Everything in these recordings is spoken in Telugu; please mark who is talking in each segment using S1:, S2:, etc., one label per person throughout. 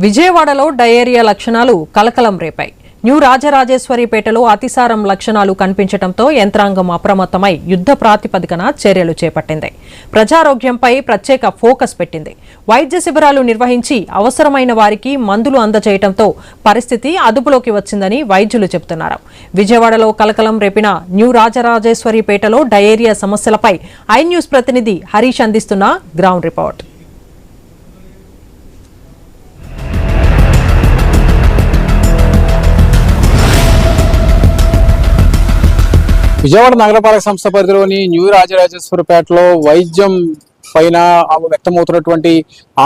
S1: విజయవాడలో డయేరియా లక్షణాలు కలకలం రేపాయి. న్యూ రాజరాజేశ్వరిపేటలో అతిసారం లక్షణాలు కనిపించడంతో యంత్రాంగం అప్రమత్తమై యుద్ధ ప్రాతిపదికన చర్యలు చేపట్టింది. ప్రజారోగ్యంపై ప్రత్యేక ఫోకస్ పెట్టింది. వైద్య శిబిరాలు నిర్వహించి అవసరమైన వారికి మందులు అందజేయడంతో పరిస్థితి అదుపులోకి వచ్చిందని వైద్యులు చెబుతున్నారు. విజయవాడలో కలకలం రేపిన న్యూ రాజరాజేశ్వరిపేటలో డయేరియా సమస్యలపై ఐ న్యూస్ ప్రతినిధి హరీష్ అందిస్తున్న గ్రౌండ్ రిపోర్ట్.
S2: విజయవాడ నగరపాలక సంస్థ పరిధిలోని న్యూ రాజరాజేశ్వరిపేటలో వైద్యం పైన వ్యక్తమవుతున్నటువంటి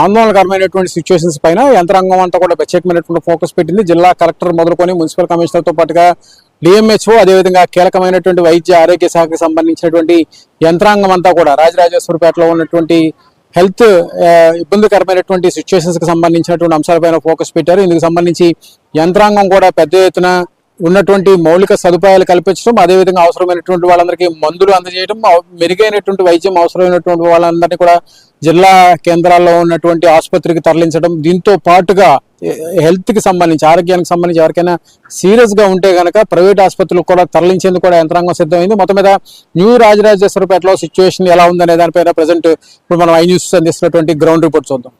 S2: ఆందోళనకరమైనటువంటి సిచ్యువేషన్స్ పైన యంత్రాంగం అంతా కూడా ప్రత్యేకమైనటువంటి ఫోకస్ పెట్టింది. జిల్లా కలెక్టర్ మొదలుకొని మున్సిపల్ కమిషనర్తో పాటుగా డిఎంహెచ్ఓ, అదేవిధంగా కీలకమైనటువంటి వైద్య ఆరోగ్య శాఖకు సంబంధించినటువంటి యంత్రాంగం అంతా కూడా రాజరాజేశ్వరిపేటలో ఉన్నటువంటి హెల్త్ ఇబ్బందికరమైనటువంటి సిచ్యువేషన్స్ కి సంబంధించినటువంటి అంశాలపైన ఫోకస్ పెట్టారు. ఇందుకు సంబంధించి యంత్రాంగం కూడా పెద్ద ఎత్తున ఉన్నటువంటి మౌలిక సదుపాయాలు కల్పించడం, అదేవిధంగా అవసరమైనటువంటి వాళ్ళందరికీ మందులు అందజేయడం, మెరుగైనటువంటి వైద్యం అవసరమైనటువంటి వాళ్ళందరినీ కూడా జిల్లా కేంద్రాల్లో ఉన్నటువంటి ఆసుపత్రికి తరలించడం, దీంతో పాటుగా హెల్త్ కి సంబంధించి ఆరోగ్యానికి సంబంధించి ఎవరికైనా సీరియస్ గా ఉంటే గనక ప్రైవేట్ ఆసుపత్రులకు కూడా తరలించేందుకు కూడా యంత్రాంగం సిద్ధమైంది. మొత్తం మీద న్యూ రాజరాజేశ్వరిపేటలో సిచ్యువేషన్ ఎలా ఉందనే దానిపైన ప్రజెంట్ ఇప్పుడు మనం ఐ న్యూస్ అందిస్తున్నటువంటి గ్రౌండ్ రిపోర్ట్ చూద్దాం.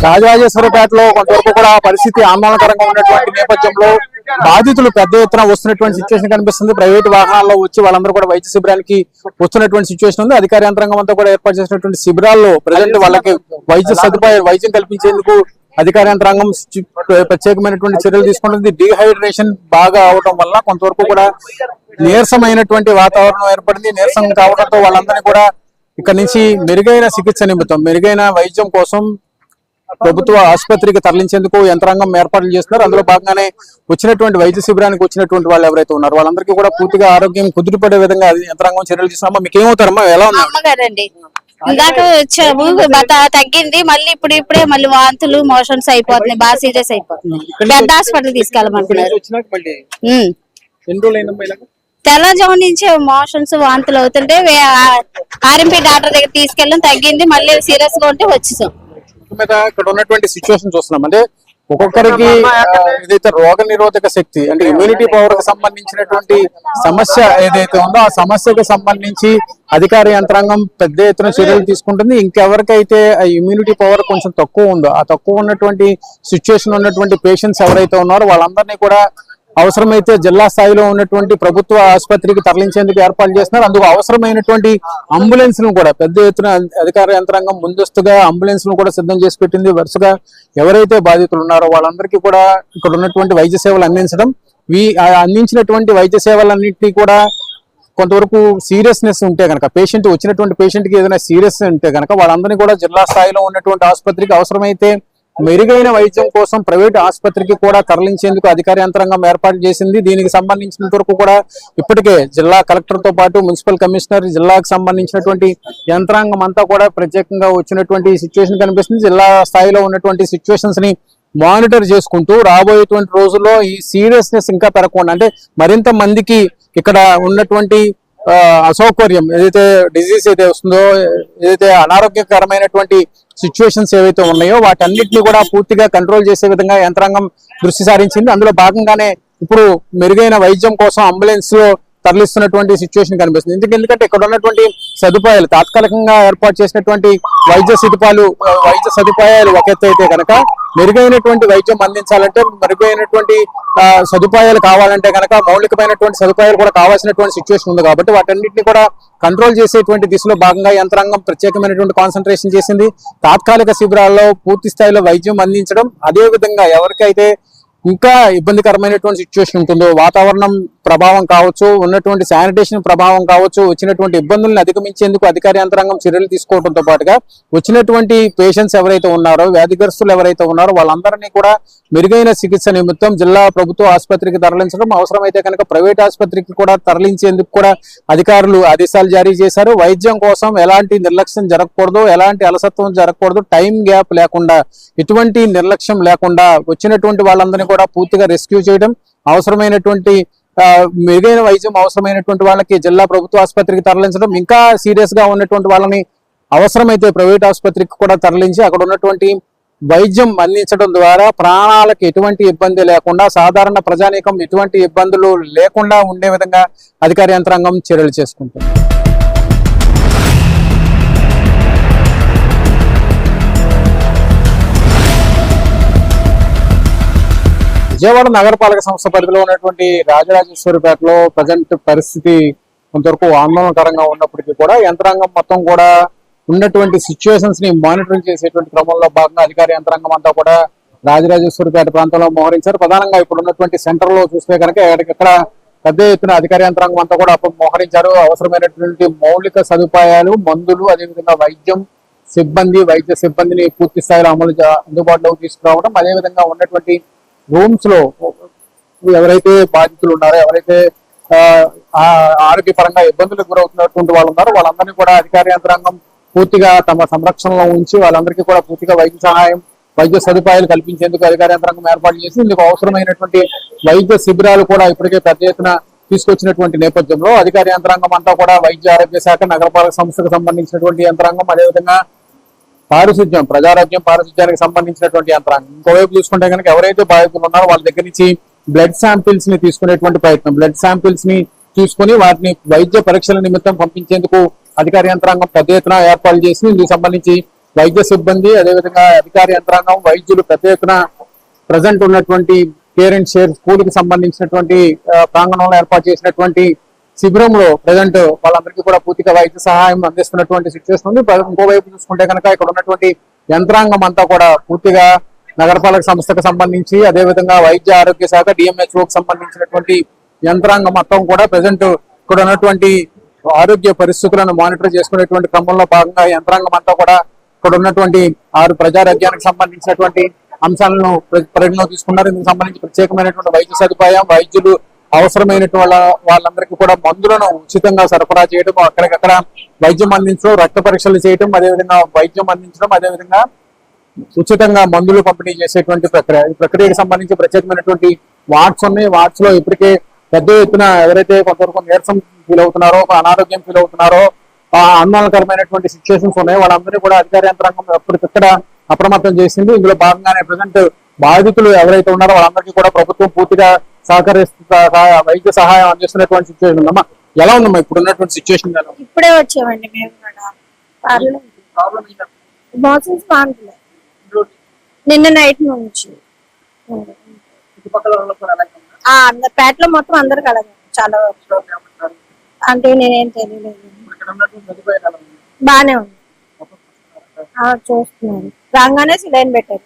S2: రాజరాజేశ్వరిపేటలో కొంతవరకు కూడా పరిస్థితి ఆందోళనకరంగా ఉన్నటువంటి నేపథ్యంలో బాధితులు పెద్ద ఎత్తున వస్తున్నటువంటి సిచ్యువేషన్ కనిపిస్తుంది. ప్రైవేట్ వాహనాల్లో వచ్చి వాళ్ళందరూ కూడా వైద్య శిబిరానికి వస్తున్నటువంటి సిచ్యువేషన్ ఉంది. అధికార యంత్రాంగం అంతా కూడా ఏర్పాటు చేసినటువంటి శిబిరాల్లో ప్రజెంట్ వాళ్ళకి వైద్యం కల్పించేందుకు అధికార యంత్రాంగం ప్రత్యేకమైనటువంటి చర్యలు తీసుకుంటుంది. డీహైడ్రేషన్ బాగా అవడం వల్ల కొంతవరకు కూడా నీరసమైనటువంటి వాతావరణం ఏర్పడింది. నీరసం కావడంతో వాళ్ళందరినీ కూడా ఇక్కడ నుంచి మెరుగైన చికిత్స నిమిత్తం, మెరుగైన వైద్యం కోసం ప్రభుత్వ ఆసుపత్రికి తరలించేందుకు యంత్రాంగం ఏర్పాట్లు చేస్తున్నారు. అందులో భాగంగానే వచ్చినటువంటి వైద్య శిబిరానికి వచ్చినటువంటి వాళ్ళు ఎవరైతే ఉన్నారో వాళ్ళందరికీ కూడా పూర్తిగా ఆరోగ్యం కుదిరిపడే విధంగా యంత్రాంగం చర్యలు తీసుకున్నామా? మీకు ఏమవుతారమ్మా? ఎలా
S3: ఉన్నారండి? ఇందాక వచ్చాము, తగ్గింది. మళ్ళీ ఇప్పుడే మళ్ళీ వాంతులు, మోషన్స్ అయిపోతున్నాయి. బాగా సీరియస్ అయిపోతుంది. పెద్ద హాస్పిటల్ తీసుకెళ్ళమంటున్నారు. తెల్లజాము నుంచి మోషన్స్, వాంతులు అవుతుంటే ఆర్ఎంపీ డాక్టర్ దగ్గర తీసుకెళ్ళడం, తగ్గింది. మళ్ళీ సీరియస్ గా ఉంటే వచ్చేసాం.
S2: మీద ఇక్కడ ఉన్నటువంటి సిచ్యువేషన్ చూస్తున్నాం. అంటే ఒక్కొక్కరికి ఏదైతే రోగ నిరోధక శక్తి అంటే ఇమ్యూనిటీ పవర్ కి సంబంధించినటువంటి సమస్య ఏదైతే ఉందో ఆ సమస్యకు సంబంధించి అధికార యంత్రాంగం పెద్ద ఎత్తున చర్యలు తీసుకుంటుంది. ఇంకెవరికైతే ఆ ఇమ్యూనిటీ పవర్ కొంచెం తక్కువ ఉందో ఆ తక్కువ ఉన్నటువంటి సిచ్యువేషన్ ఉన్నటువంటి పేషెంట్స్ ఎవరైతే ఉన్నారో వాళ్ళందరినీ కూడా అవసరమైతే జిల్లా స్థాయిలో ఉన్నటువంటి ప్రభుత్వ ఆసుపత్రికి తరలించేందుకు ఏర్పాటు చేస్తున్నారు. అందుకు అవసరమైనటువంటి అంబులెన్స్ ను కూడా పెద్ద ఎత్తున అధికార యంత్రాంగం ముందస్తుగా అంబులెన్స్ ను కూడా సిద్ధం చేసి పెట్టింది. వరుసగా ఎవరైతే బాధితులు ఉన్నారో వాళ్ళందరికీ కూడా ఇక్కడ ఉన్నటువంటి వైద్య సేవలు అందించడం, అందించినటువంటి వైద్య సేవలన్నింటినీ కూడా కొంతవరకు సీరియస్నెస్ ఉంటే కనుక వచ్చినటువంటి పేషెంట్ కి ఏదైనా సీరియస్ ఉంటే కనుక వాళ్ళందరినీ కూడా జిల్లా స్థాయిలో ఉన్నటువంటి ఆసుపత్రికి అవసరమైతే మెరుగైన వైద్యం కోసం ప్రైవేట్ ఆసుపత్రికి కూడా తరలించేందుకు అధికార యంత్రాంగం ఏర్పాటు చేసింది. దీనికి సంబంధించినంత వరకు కూడా ఇప్పటికే జిల్లా కలెక్టర్ తో పాటు మున్సిపల్ కమిషనర్, జిల్లాకు సంబంధించినటువంటి యంత్రాంగం అంతా కూడా ప్రత్యేకంగా వచ్చినటువంటి సిచ్యువేషన్ కనిపిస్తుంది. జిల్లా స్థాయిలో ఉన్నటువంటి సిచ్యువేషన్స్ ని మానిటర్ చేసుకుంటూ రాబోయేటువంటి రోజుల్లో ఈ సీరియస్నెస్ ఇంకా పెరగకుండా, అంటే మరింత మందికి ఇక్కడ ఉన్నటువంటి అసౌకర్యం ఏదైతే డిజీజ్ అయితే వస్తుందో, ఏదైతే అనారోగ్యకరమైనటువంటి సిచ్యువేషన్స్ ఏవైతే ఉన్నాయో వాటన్నిటిని కూడా పూర్తిగా కంట్రోల్ చేసే విధంగా యంత్రాంగం దృష్టి సారించింది. అందులో భాగంగానే ఇప్పుడు మెరుగైన వైద్యం కోసం అంబులెన్స్ లో తరలిస్తున్నటువంటి సిచ్యువేషన్ కనిపిస్తుంది. ఎందుకంటే ఇక్కడ ఉన్నటువంటి సదుపాయాలు తాత్కాలికంగా ఏర్పాటు చేసినటువంటి వైద్య సదుపాయాలు ఒక ఎత్తు అయితే కనుక మెరుగైనటువంటి వైద్యం అందించాలంటే, మెరుగైనటువంటి సదుపాయాలు కావాలంటే కనుక మౌలికమైనటువంటి సదుపాయాలు కూడా కావాల్సినటువంటి సిచ్యువేషన్ ఉంది. కాబట్టి వాటన్నిటిని కూడా కంట్రోల్ చేసేటువంటి దిశలో భాగంగా యంత్రాంగం ప్రత్యేకమైనటువంటి కాన్సన్ట్రేషన్ చేసింది. తాత్కాలిక శిబిరాల్లో పూర్తి స్థాయిలో వైద్యం అందించడం, అదే విధంగా ఎవరికైతే ఇంకా ఇబ్బందికరమైనటువంటి సిచ్యువేషన్ ఉంటుందో వాతావరణం ప్రభావం కావచ్చు, ఉన్నటువంటి శానిటేషన్ ప్రభావం కావచ్చు, వచ్చినటువంటి ఇబ్బందులను అధిగమించేందుకు అధికార యంత్రాంగం చర్యలు తీసుకోవడంతో పాటుగా వచ్చినటువంటి పేషెంట్స్ ఎవరైతే ఉన్నారో, వ్యాధిగ్రస్తులు ఎవరైతే ఉన్నారో వాళ్ళందరినీ కూడా మెరుగైన చికిత్స నిమిత్తం జిల్లా ప్రభుత్వ ఆసుపత్రికి తరలించడం, అవసరమైతే కనుక ప్రైవేట్ ఆసుపత్రికి కూడా తరలించేందుకు కూడా అధికారులు ఆదేశాలు జారీ చేశారు. వైద్యం కోసం ఎలాంటి నిర్లక్ష్యం జరగకూడదు, ఎలాంటి అలసత్వం జరగకూడదు, టైం గ్యాప్ లేకుండా, ఎటువంటి నిర్లక్ష్యం లేకుండా వచ్చినటువంటి వాళ్ళందరినీ కూడా పూర్తిగా రెస్క్యూ చేయడం, అవసరమైనటువంటి మెరుగైన వైద్యం అవసరమైనటువంటి వాళ్ళకి జిల్లా ప్రభుత్వ ఆసుపత్రికి తరలించడం, ఇంకా సీరియస్ గా ఉన్నటువంటి వాళ్ళని అవసరమైతే ప్రైవేట్ ఆసుపత్రికి కూడా తరలించి అక్కడ ఉన్నటువంటి వైద్యం అందించడం ద్వారా ప్రాణాలకు ఎటువంటి ఇబ్బంది లేకుండా, సాధారణ ప్రజానీకం ఎటువంటి ఇబ్బందులు లేకుండా ఉండే విధంగా అధికార యంత్రాంగం చర్యలు చేసుకుంటుంది. విజయవాడ నగరపాలక సంస్థ పరిధిలో ఉన్నటువంటి రాజరాజేశ్వరిపేటలో ప్రజెంట్ పరిస్థితి కొంతవరకు ఆందోళనకరంగా ఉన్నప్పటికీ కూడా యంత్రాంగం మొత్తం కూడా ఉన్నటువంటి సిచ్యువేషన్స్ ని మానిటరింగ్ చేసేటువంటి క్రమంలో భాగంగా అధికార యంత్రాంగం అంతా కూడా రాజరాజేశ్వరిపేట ప్రాంతంలో మోహరించారు. ప్రధానంగా ఇప్పుడు ఉన్నటువంటి సెంటర్ లో చూస్తే కనుక ఎక్కడ పెద్ద ఎత్తున అధికార యంత్రాంగం అంతా కూడా మోహరించారు. అవసరమైనటువంటి మౌలిక సదుపాయాలు, మందులు, అదేవిధంగా వైద్య సిబ్బందిని పూర్తి స్థాయిలో అందుబాటులోకి తీసుకురావడం, అదేవిధంగా ఉన్నటువంటి రూమ్స్ లో ఎవరైతే బాధితులు ఉన్నారో, ఎవరైతే ఆరోగ్యపరంగా ఇబ్బందులకు గురవుతున్నటువంటి వాళ్ళు ఉన్నారో వాళ్ళందరినీ కూడా అధికార యంత్రాంగం పూర్తిగా తమ సంరక్షణలో ఉంచి వాళ్ళందరికీ కూడా పూర్తిగా వైద్య సహాయం, వైద్య సదుపాయాలు కల్పించేందుకు అధికార యంత్రాంగం ఏర్పాటు చేసి ఇందుకు అవసరమైనటువంటి వైద్య శిబిరాలు కూడా ఇప్పటికే పెద్ద ఎత్తున తీసుకొచ్చినటువంటి నేపథ్యంలో అధికార యంత్రాంగం అంతా కూడా వైద్య ఆరోగ్య శాఖ, నగరపాలక సంస్థకు సంబంధించినటువంటి యంత్రాంగం, అదేవిధంగా పారిశుద్ధ్యానికి సంబంధించినటువంటి యంత్రాంగం. ఇంకోవైపు చూసుకుంటే కనుక ఎవరైతే బాధితులు ఉన్నారో వాళ్ళ దగ్గర నుంచి బ్లడ్ శాంపిల్స్ ని తీసుకునేటువంటి ప్రయత్నం, బ్లడ్ శాంపిల్స్ ని తీసుకుని వాటిని వైద్య పరీక్షల నిమిత్తం పంపించేందుకు అధికార యంత్రాంగం పెద్ద ఎత్తున ఏర్పాటు చేసి ఇందుకు సంబంధించి వైద్య సిబ్బంది, అదేవిధంగా అధికార యంత్రాంగం, వైద్యులు పెద్ద ఎత్తున ప్రజెంట్ ఉన్నటువంటి కేర్ అండ్ షేర్ స్కూల్ కి సంబంధించినటువంటి ప్రాంగణంలో ఏర్పాటు చేసినటువంటి శిబిరంలో ప్రజెంట్ వాళ్ళందరికీ కూడా పూర్తిగా వైద్య సహాయం అందిస్తున్నటువంటి సిచ్యువేషన్ ఉంది. ఇంకోవైపు చూసుకుంటే కనుక ఇక్కడ ఉన్నటువంటి యంత్రాంగం అంతా కూడా పూర్తిగా నగరపాలక సంస్థకు సంబంధించి, అదేవిధంగా వైద్య ఆరోగ్య శాఖ, డిఎంహెచ్ఓకి సంబంధించినటువంటి యంత్రాంగం మొత్తం కూడా ప్రజెంట్ ఇక్కడ ఉన్నటువంటి ఆరోగ్య పరిస్థితులను మానిటర్ చేసుకునేటువంటి క్రమంలో భాగంగా యంత్రాంగం అంతా కూడా ఇక్కడ ఉన్నటువంటి ప్రజారోగ్యానికి సంబంధించినటువంటి అంశాలను పరిగణలో తీసుకున్నారు. ఇందుకు సంబంధించి ప్రత్యేకమైనటువంటి వైద్య సదుపాయం, వైద్యులు అవసరమైనటువంటి వాళ్ళందరికీ కూడా మందులను ఉచితంగా సరఫరా చేయడం, అక్కడికక్కడ వైద్యం అందించడం, రక్త పరీక్షలు చేయడం, అదేవిధంగా వైద్యం అందించడం, అదేవిధంగా ఉచితంగా మందులు పంపిణీ చేసేటువంటి ప్రక్రియ. ఈ ప్రక్రియకు సంబంధించి ప్రత్యేకమైనటువంటి వార్డ్స్ ఉన్నాయి. వార్డ్స్ లో ఇప్పటికే పెద్ద ఎత్తున ఎవరైతే కొంతవరకు నీరసం ఫీల్ అవుతున్నారో, అనారోగ్యం ఫీల్ అవుతున్నారో, ఆందోళనకరమైనటువంటి సిచ్యువేషన్స్ ఉన్నాయి, వాళ్ళందరినీ కూడా అధికార యంత్రాంగం ఎప్పటికక్కడ అప్రమత్తం చేసింది. ఇందులో భాగంగానే ప్రజెంట్ బాధితులు ఎవరైతే ఉన్నారో వాళ్ళందరికీ కూడా ప్రభుత్వం పూర్తిగా వైద్య సహాయం అందిస్తున్నటువంటి సిచ్యువేషన్ ఉందమ్మా. ఎలా ఉందమ్మా ఇప్పుడు ఉన్నటువంటి సిచ్యువేషన్?
S3: ఇప్పుడే వచ్చామండి మేము కూడా. నిన్న నైట్ నుంచి పేటలో మొత్తం అందరికి అలాగే చాలా అంటే నేనేం తెలియలేదు. బానే ఉంది, చూస్తున్నాను. రాగానే సిలైన్ పెట్టారు.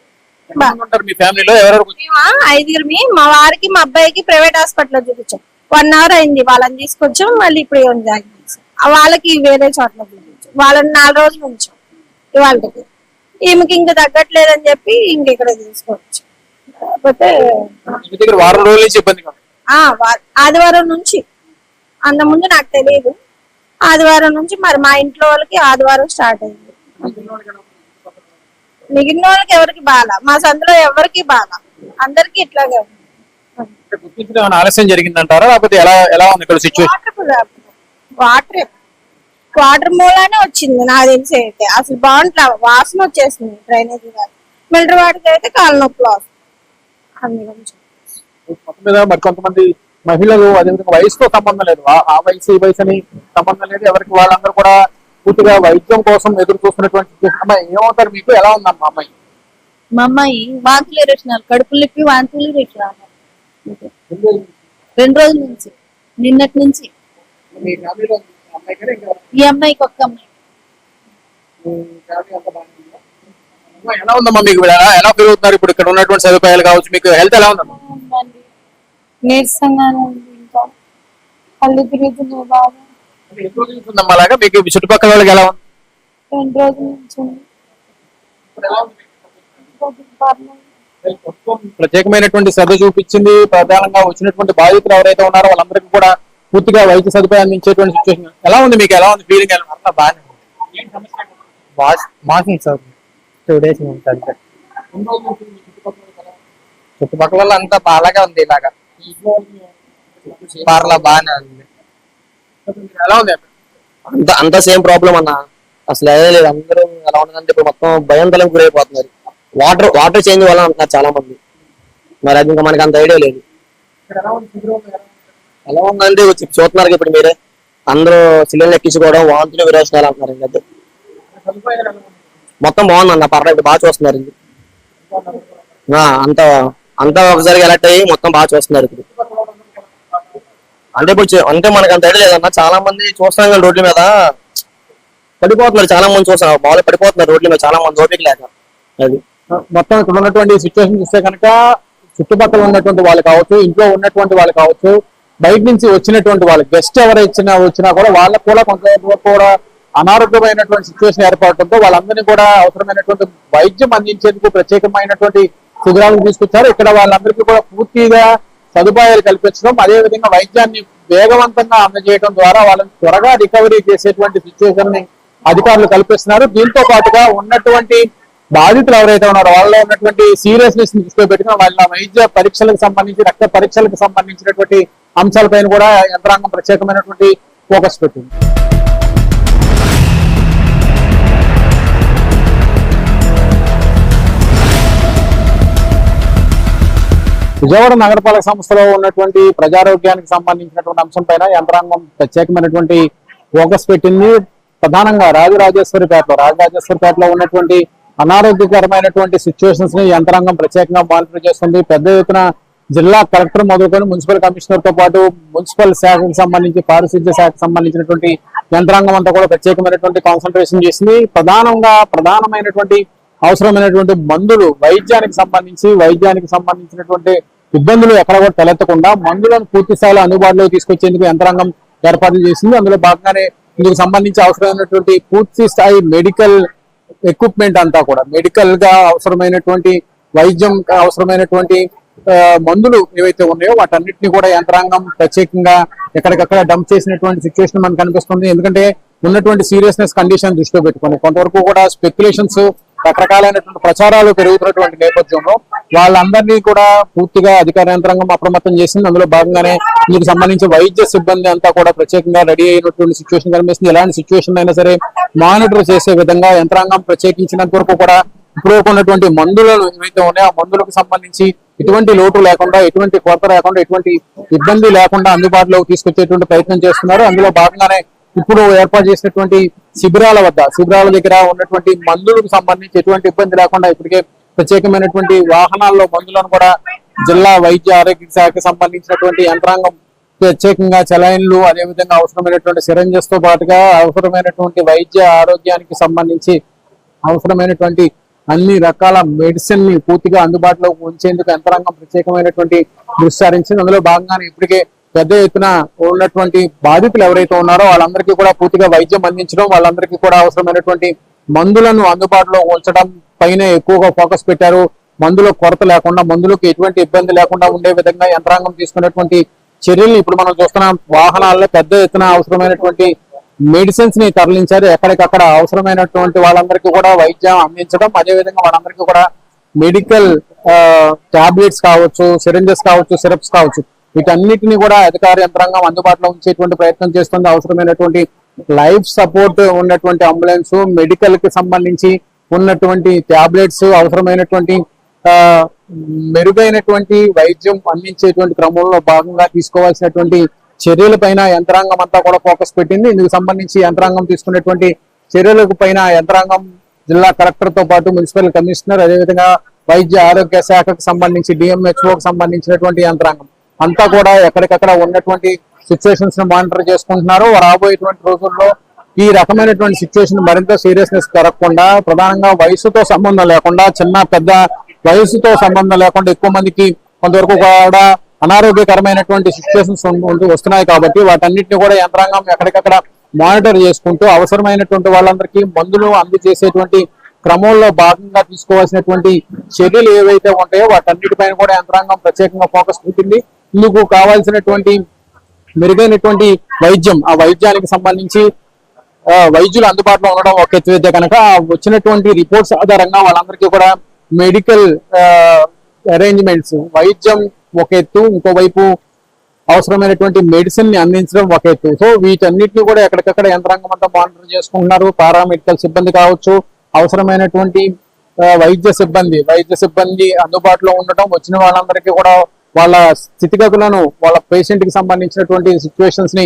S3: ఐదుగురిమి, మా వారికి మా అబ్బాయికి ప్రైవేట్ హాస్పిటల్ చూపించాం. 1 hour అయింది. వాళ్ళని తీసుకొచ్చాం. మళ్ళీ ఇప్పుడు వాళ్ళకి వేరే చోట్ల చూపించాం. వాళ్ళని 4 రోజులు ఉంచాం. ఇవాళకి ఈమెకి ఇంకా తగ్గట్లేదని చెప్పి ఇంక ఇక్కడ తీసుకోవచ్చు. కాకపోతే ఆదివారం నుంచి, అంత ముందు నాకు తెలియదు. ఆదివారం నుంచి మరి మా ఇంట్లో వాళ్ళకి ఆదివారం స్టార్ట్ అయింది. మిగిలిన వాళ్ళకి ఎవరికి బాగా, మా సందులో ఎవరికి బాగా, అందరికి ఇట్లాగే ఉంది.
S2: ఆలస్యం జరిగిందంటారా? లేకపోతే ఎలా ఉంది ఇక్కడ సిచ్యువేషన్?
S3: వాటర్ మూలానే వచ్చింది నాకు తెలిసి. అయితే అసలు బాగుంటా వాసన వచ్చేసింది డ్రైనేజీ గారు. మిలిటరీ వాటికి అయితే కాళ్ళ నొప్పులు వస్తుంది.
S2: మరి కొంతమంది మహిళలు, అదేవిధంగా వయసుతో సంబంధం లేదు, ఆ వయసు ఈ వయసు అని సంబంధం లేదు, ఎవరికి వాళ్ళందరూ కూడా పూర్తిగా వైద్యం కోసం ఎదురు చూస్తున్నటువంటి అమ్మాయి. ఏమవుతారు మీకు? ఎలా ఉందమ్మా అమ్మాయి?
S4: మా అమ్మాయి వాంతులు ఎరేసినారు, కడుపులు నొప్పి వాంతులు ఎరేసినారు. 2 రోజుల నుంచి, నిన్నటి నుంచి. ఈ అమ్మాయికి ఒక్క అమ్మాయి.
S2: ఎలా ఉందమ్మా మీకు? ఎలా ఫీల్ అవుతున్నారు ఇప్పుడు ఇక్కడ ఉన్నటువంటి సదుపాయాలు కావచ్చు? మీకు హెల్త్ ఎలా ఉందమ్మా?
S4: నీరసంగానే ఉంది, ఇంకా కళ్ళు తిరుగుతున్నాయి బాగా.
S2: అలాగా మీకు చుట్టుపక్కల వాళ్ళకి ఎలా ఉంది?
S4: 2 రోజుల నుంచి.
S2: ప్రత్యేకమైనటువంటి శ్రద్ధ చూపించింది. ప్రధానంగా వచ్చినటువంటి బాధితులు ఎవరైతే ఉన్నారో వాళ్ళందరికీ కూడా పూర్తిగా వైద్య సదుపాయం అందించేటువంటి సిచ్యువేషన్. ఎలా ఉంది మీకు? ఎలా ఉంది ఫీలింగ్?
S5: బాగానే మాసింగ్ సార్ 2 days నుంచి. చుట్టుపక్కల అంతా బాగా ఉంది. ఇలాగా పర్లా బాగానే ఉంది.
S2: ఎలా ఉంది
S6: అంతా సేమ్ ప్రాబ్లం అన్న. అసలు ఏదే లేదు. అందరూ ఎలా ఉన్నదంటే ఇప్పుడు మొత్తం భయంతలకు గురైపోతున్నారు. వాటర్ చేంజ్ వల్ల అంటున్నారు చాలా మంది. మరి అది ఇంకా మనకి అంత ఐడియా లేదు. ఎలా ఉందంటే చూస్తున్నారు ఇప్పుడు మీరే. అందరూ సిలిండర్ ఎక్కించుకోవడం, వాంతులు విరోచనాలు అంటున్నారు. ఇంకా మొత్తం బాగుందన్న, పర్లేదు బాగా చూస్తున్నారు. అంతా అంతా ఒకసారి ఎలక్ట్ అయ్యి మొత్తం బాగా చూస్తున్నారు ఇప్పుడు. అంటే ఇప్పుడు అంటే మనకు అంత ఐడియా లేదన్న. చాలా మంది చూస్తున్నాం కానీ రోడ్ల మీద పడిపోతున్నారు. చాలా మంది చూస్తున్నారు, బాగా పడిపోతున్నారు రోడ్ల మీద. చాలా మంది ఓపిక లేక. అది
S2: మొత్తం ఇక్కడ ఉన్నటువంటి సిచ్యువేషన్ చూస్తే కనుక చుట్టుపక్కల ఉన్నటువంటి వాళ్ళు కావచ్చు, ఇంట్లో ఉన్నటువంటి వాళ్ళు కావచ్చు, బయట నుంచి వచ్చినటువంటి వాళ్ళు గెస్ట్ ఎవరైనా వచ్చినా కూడా వాళ్ళకు కూడా కొంతవరకు కూడా అనారోగ్యమైనటువంటి సిచ్యువేషన్ ఏర్పడటంతో వాళ్ళందరినీ కూడా అవసరమైనటువంటి వైద్యం అందించేందుకు ప్రత్యేకమైనటువంటి శిబిరాలకు తీసుకొచ్చారు. ఇక్కడ వాళ్ళందరికీ కూడా పూర్తిగా సదుపాయాలు కల్పించడం, అదేవిధంగా వైద్యాన్ని వేగవంతంగా అందజేయడం ద్వారా వాళ్ళని త్వరగా రికవరీ చేసేటువంటి సిచ్యువేషన్ ని అధికారులు కల్పిస్తున్నారు. దీంతో పాటుగా ఉన్నటువంటి బాధితులు ఎవరైతే ఉన్నారో వాళ్ళలో ఉన్నటువంటి సీరియస్నెస్ ని దృష్టిలో పెట్టుకుని వాళ్ళ వైద్య పరీక్షలకు సంబంధించి, రక్త పరీక్షలకు సంబంధించినటువంటి అంశాలపైన కూడా యంత్రాంగం ప్రత్యేకమైనటువంటి ఫోకస్ పెట్టింది. విజయవాడ నగరపాలక సంస్థలో ఉన్నటువంటి ప్రజారోగ్యానికి సంబంధించినటువంటి అంశం పైన యంత్రాంగం ప్రత్యేకమైనటువంటి ఫోకస్ పెట్టింది. ప్రధానంగా రాజరాజేశ్వరిపేటలో ఉన్నటువంటి అనారోగ్యకరమైనటువంటి సిచ్యువేషన్స్ ని యంత్రాంగం ప్రత్యేకంగా మానిటర్ చేస్తుంది. పెద్ద ఎత్తున జిల్లా కలెక్టర్ మొదలుకొని మున్సిపల్ కమిషనర్ తో పాటు మున్సిపల్ శాఖకు సంబంధించి, పారిశుద్ధ్య శాఖకు సంబంధించినటువంటి యంత్రాంగం అంతా కూడా ప్రత్యేకమైనటువంటి కాన్సన్ట్రేషన్ చేసింది. ప్రధానమైనటువంటి అవసరమైనటువంటి మందులు, వైద్యానికి సంబంధించినటువంటి ఇబ్బందులు ఎక్కడ కూడా తలెత్తకుండా మందులను పూర్తి స్థాయిలో అందుబాటులోకి తీసుకొచ్చేందుకు యంత్రాంగం ఏర్పాట్లు చేసింది. అందులో భాగంగానే ఇందుకు సంబంధించి అవసరమైనటువంటి పూర్తి స్థాయి మెడికల్ ఎక్విప్మెంట్ అంతా కూడా, మెడికల్ గా అవసరమైనటువంటి వైద్యం అవసరమైనటువంటి మందులు ఏవైతే ఉన్నాయో వాటన్నిటిని కూడా యంత్రాంగం ప్రత్యేకంగా ఎక్కడికక్కడ డంప్ చేసినటువంటి సిచ్యువేషన్ మనకు కనిపిస్తుంది. ఎందుకంటే ఉన్నటువంటి సీరియస్నెస్ కండిషన్ దృష్టిలో పెట్టుకుని కొంతవరకు కూడా స్పెక్యులేషన్స్, రకరకాలైనటువంటి ప్రచారాలు పెరుగుతున్నటువంటి నేపథ్యంలో వాళ్ళందరినీ కూడా పూర్తిగా అధికార యంత్రాంగం అప్రమత్తం చేసింది. అందులో భాగంగానే దీనికి సంబంధించి వైద్య సిబ్బంది అంతా కూడా ప్రత్యేకంగా రెడీ అయినటువంటి సిచ్యువేషన్ కనిపిస్తుంది. ఎలాంటి సిచ్యువేషన్ అయినా సరే మానిటర్ చేసే విధంగా యంత్రాంగం ప్రత్యేకించినంత వరకు కూడా ఇప్పుడు ఉన్నటువంటి మందులను ఏవైతే ఉన్నాయో ఆ మందులకు సంబంధించి ఎటువంటి లోటు లేకుండా, ఎటువంటి కొరత లేకుండా, ఎటువంటి ఇబ్బంది లేకుండా అందుబాటులోకి తీసుకొచ్చేటువంటి ప్రయత్నం చేస్తున్నారు. అందులో భాగంగానే ఇప్పుడు ఏర్పాటు చేసినటువంటి శిబిరాల దగ్గర ఉన్నటువంటి మందులకు సంబంధించి ఎటువంటి ఇబ్బంది లేకుండా ఇప్పటికే ప్రత్యేకమైనటువంటి వాహనాల్లో మందులను కూడా జిల్లా వైద్య ఆరోగ్య శాఖకు సంబంధించినటువంటి యంత్రాంగం ప్రత్యేకంగా చలైన్లు, అదేవిధంగా అవసరమైనటువంటి సిరంజెస్ తో పాటుగా అవసరమైనటువంటి వైద్య ఆరోగ్యానికి సంబంధించి అవసరమైనటువంటి అన్ని రకాల మెడిసిన్ ని పూర్తిగా అందుబాటులో ఉంచేందుకు యంత్రాంగం ప్రత్యేకమైనటువంటి దృష్టి సారించింది. అందులో భాగంగానే ఇప్పటికే పెద్ద ఎత్తున ఉన్నటువంటి బాధితులు ఎవరైతే ఉన్నారో వాళ్ళందరికీ కూడా పూర్తిగా వైద్యం అందించడం, వాళ్ళందరికీ కూడా అవసరమైనటువంటి మందులను అందుబాటులో ఉంచడం పైన ఎక్కువగా ఫోకస్ పెట్టారు. మందుల కొరత లేకుండా, మందులకు ఎటువంటి ఇబ్బంది లేకుండా ఉండే విధంగా యంత్రాంగం తీసుకున్నటువంటి చర్యలు ఇప్పుడు మనం చూస్తున్నాం. వాహనాల్లో పెద్ద ఎత్తున అవసరమైనటువంటి మెడిసిన్స్ ని తరలించారు. ఎక్కడికక్కడ అవసరమైనటువంటి వాళ్ళందరికీ కూడా వైద్యం అందించడం, అదేవిధంగా వాళ్ళందరికీ కూడా మెడికల్ టాబ్లెట్స్ కావచ్చు, సిరింజెస్ కావచ్చు, సిరప్స్ కావచ్చు, వీటన్నిటిని కూడా అధికార యంత్రాంగం అందుబాటులో ఉంచేటువంటి ప్రయత్నం చేస్తుంది. అవసరమైనటువంటి లైఫ్ సపోర్ట్ ఉన్నటువంటి అంబులెన్స్, మెడికల్ కి సంబంధించి ఉన్నటువంటి టాబ్లెట్స్, అవసరమైనటువంటి మెరుగైనటువంటి వైద్యం అందించేటువంటి క్రమంలో భాగంగా తీసుకోవాల్సినటువంటి చర్యలపైన యంత్రాంగం అంతా కూడా ఫోకస్ పెట్టింది. ఇందుకు సంబంధించి యంత్రాంగం తీసుకున్నటువంటి చర్యలకు పైన యంత్రాంగం జిల్లా కలెక్టర్ తో పాటు మున్సిపల్ కమిషనర్, అదేవిధంగా వైద్య ఆరోగ్య శాఖకు సంబంధించి డిఎంహెచ్ఓకి సంబంధించినటువంటి యంత్రాంగం అంతా కూడా ఎక్కడికక్కడ ఉన్నటువంటి సిచ్యువేషన్స్ ని మానిటర్ చేసుకుంటున్నారు. రాబోయేటువంటి రోజుల్లో ఈ రకమైనటువంటి సిచ్యువేషన్ మరింత సీరియస్నెస్ పెరగకుండా, ప్రధానంగా వయసుతో సంబంధం లేకుండా, చిన్న పెద్ద వయసుతో సంబంధం లేకుండా ఎక్కువ మందికి కొంతవరకు కూడా అనారోగ్యకరమైనటువంటి సిచ్యువేషన్స్ వస్తున్నాయి. కాబట్టి వాటన్నిటిని కూడా యంత్రాంగం ఎక్కడికక్కడ మానిటర్ చేసుకుంటూ అవసరమైనటువంటి వాళ్ళందరికీ మందులు అందజేసేటువంటి క్రమంలో భాగంగా తీసుకోవాల్సినటువంటి చర్యలు ఏవైతే ఉంటాయో వాటన్నిటిపైన కూడా యంత్రాంగం ప్రత్యేకంగా ఫోకస్ పెట్టింది. ఇందుకు కావాల్సినటువంటి మెరుగైనటువంటి వైద్యం, ఆ వైద్యానికి సంబంధించి వైద్యులు అందుబాటులో ఉండడం ఒక ఎత్తు అయితే కనుక వచ్చినటువంటి రిపోర్ట్స్ ఆధారంగా వాళ్ళందరికీ కూడా మెడికల్ అరేంజ్మెంట్స్, వైద్యం ఒక ఎత్తు, ఇంకోవైపు అవసరమైనటువంటి మెడిసిన్ ని అందించడం ఒక ఎత్తు. సో వీటన్నిటిని కూడా ఎక్కడికక్కడ యంత్రాంగం అంతా మానిటర్ చేసుకుంటున్నారు. పారామెడికల్ సిబ్బంది కావచ్చు, అవసరమైనటువంటి వైద్య సిబ్బంది అందుబాటులో ఉండటం, వచ్చిన వాళ్ళందరికీ కూడా వాళ్ళ స్థితిగతులను, వాళ్ళ పేషెంట్ కి సంబంధించినటువంటి సిచ్యువేషన్స్ ని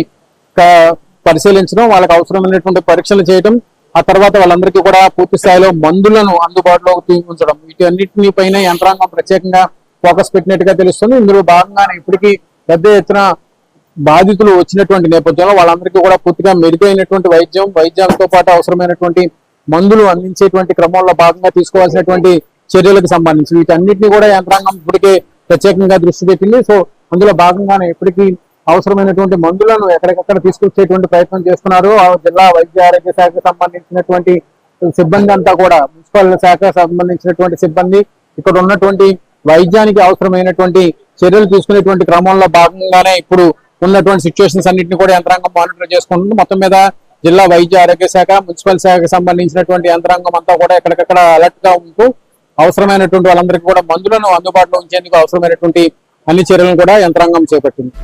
S2: పరిశీలించడం, వాళ్ళకి అవసరమైనటువంటి పరీక్షలు చేయడం, ఆ తర్వాత వాళ్ళందరికీ కూడా పూర్తి స్థాయిలో మందులను అందుబాటులో ఉంచడం, వీటన్నిటిని పైన యంత్రాంగం ప్రత్యేకంగా ఫోకస్ పెట్టినట్టుగా తెలుస్తుంది. ఇందులో భాగంగానే ఇప్పటికీ పెద్ద ఎత్తున బాధితులు వచ్చినటువంటి నేపథ్యంలో వాళ్ళందరికీ కూడా పూర్తిగా మెరుగైనటువంటి వైద్యంతో పాటు అవసరమైనటువంటి మందులు అందించేటువంటి క్రమంలో భాగంగా తీసుకోవాల్సినటువంటి చర్యలకు సంబంధించి వీటన్నిటిని కూడా యంత్రాంగం ఇప్పటికే ప్రత్యేకంగా దృష్టి పెట్టింది. సో అందులో భాగంగానే ఇప్పటికీ అవసరమైనటువంటి మందులను ఎక్కడికక్కడ తీసుకొచ్చేటువంటి ప్రయత్నం చేస్తున్నారు. జిల్లా వైద్య ఆరోగ్య శాఖకు సంబంధించినటువంటి సిబ్బంది అంతా కూడా, మున్సిపల్ శాఖకు సంబంధించినటువంటి సిబ్బంది ఇక్కడ ఉన్నటువంటి వైద్యానికి అవసరమైనటువంటి చర్యలు తీసుకునేటువంటి క్రమంలో భాగంగానే ఇప్పుడు ఉన్నటువంటి సిచ్యువేషన్స్ అన్నింటినీ కూడా యంత్రాంగం మానిటర్ చేసుకుంటుంది. మొత్తం మీద జిల్లా వైద్య ఆరోగ్య శాఖ, మున్సిపల్ శాఖకు సంబంధించినటువంటి యంత్రాంగం అంతా కూడా ఎక్కడికక్కడ అలర్ట్ గా ఉంటూ అవసరమైనటువంటి వాళ్ళందరికీ కూడా మందులను అందుబాటులో ఉంచేందుకు అవసరమైనటువంటి అన్ని చర్యలను కూడా యంత్రాంగం చేపట్టింది.